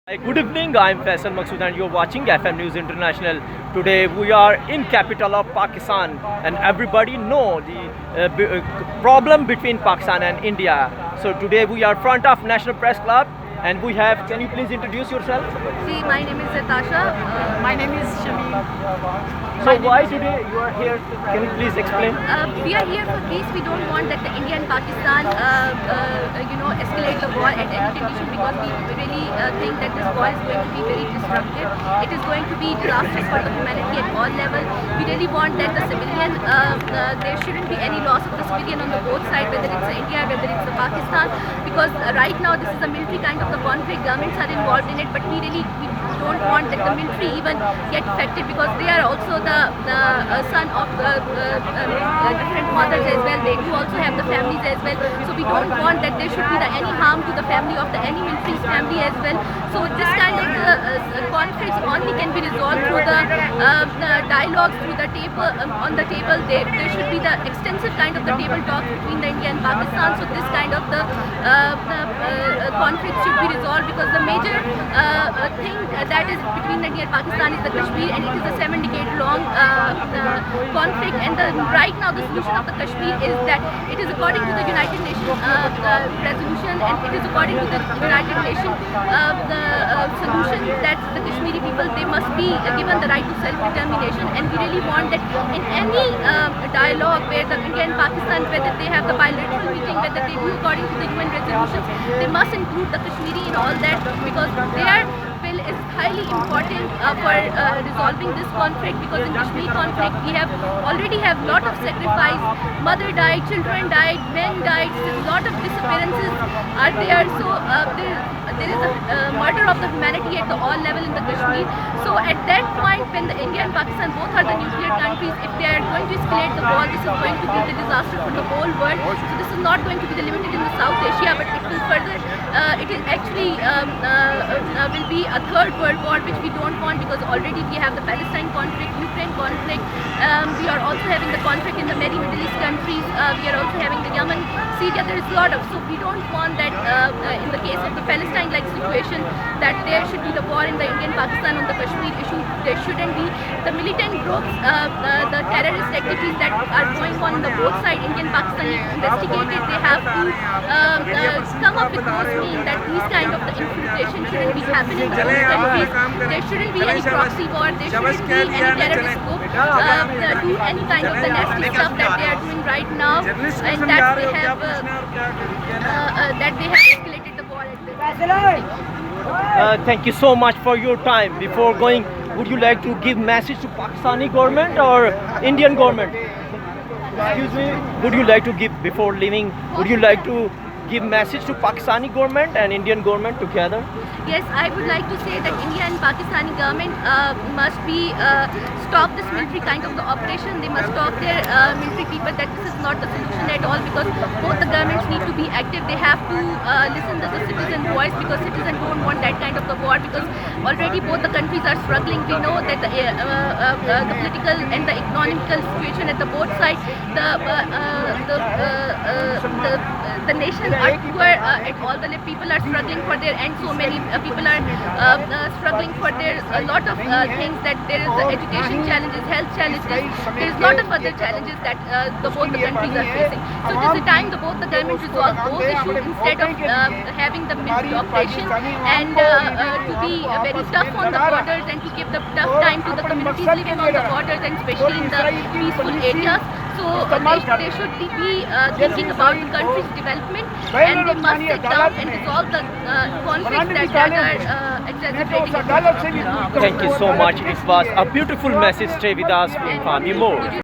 Hi, good evening. I'm Faisal Maqsood and you're watching FM News International. Today we are in capital of Pakistan and everybody know the problem between Pakistan and India. So today we are front of National Press Club and we have, can you please introduce yourself? See, my name is Natasha. My name is Shamim. So why today you are here? Can you please explain? We are here for peace. We don't want that the India and Pakistan, escalate the war at any condition because we really think that this war is going to be very disruptive. It is going to be disastrous for the humanity at all levels. We really want that the civilian, there shouldn't be any loss of the civilian on the both sides, whether it's India, whether it's Pakistan, because right now this is a military kind of the conflict. Governments are involved in it, but we don't want that the military even get affected because they are also the son of different mothers as well. They do also have the families as well. So we don't want that there should be any harm to the family of the any military's family as well. So this kind of conflicts only can be resolved through the dialogues, through the table on the table. There should be the extensive kind of the table talk between the India and Pakistan. So this kind of the conflict should be resolved because the major thing that is between India and Pakistan is the Kashmir, and it is a 7-decade-long conflict. And right now the solution of the Kashmir is that it is according to the United Nations resolution, and it is according to the United Nations solution that the Kashmiri people, they must be given the right to self-determination. And we really want that in any dialogue where the India and Pakistan, whether they have the bilateral meeting, whether they do according to the UN resolutions, they must include the Kashmiri in all that because their bill is highly important for resolving this conflict, because in Kashmir conflict we already have lot of sacrifice. Mother died, children died, men died, lot of disappearances are there. So there is a murder of the humanity at the all level in the Kashmir. So at that point, when the India and Pakistan both are the nuclear countries, if they are going to escalate the war, this is going to be the disaster for the whole world. So this is not going to be limited in the South Asia, but it will further, it is actually will be a third world war, which we don't want, because already we have the Palestine conflict, Ukraine conflict, we are also having the conflict in the many Middle East countries, we are also having the Yemen, Syria. There is a lot of, so we don't want that in the case of the Palestine-like situation, that there should be the war in the Indian-Pakistan on the Kashmir issue. There shouldn't be the militant groups, the terrorist activities that are going on the both sides. Indian-Pakistan investigated, they have to come up with those means that these kind of the infiltration shouldn't be happening in the both countries. There shouldn't be any proxy war, there shouldn't be any terrorist group do any kind of the nasty stuff that they are doing right now, and that they have escalated the war at this. Thank you so much for your time. Before going, would you like to give message to Pakistani government or Indian government? Excuse me, would you like to give, before leaving, would you like to give message to Pakistani government and Indian government together? Yes, I would like to say that India and Pakistani government must be stop this military kind of the operation. They must stop their military people, that this is not the solution at all, because both the governments need to be active. They have to listen to the citizen voice, because citizens don't want that kind of the war, because already both the countries are struggling. We know that the political and the economical situation at the both sides, the nations are poor at all. The people are struggling for their end. So many people are struggling for their a lot of things, that there is education challenges, health challenges, there is a lot of other challenges that both the countries are facing. So it is the time both the governments resolve those issues instead of having the military operation and to be very tough on the borders and to give the tough time to the communities living on the borders, and especially in the peaceful areas. So they should be thinking about the country's development, and they must sit down and resolve the conflicts that are exaggerating. Thank you so much. It was a beautiful message. Stay with us. We'll inform you more.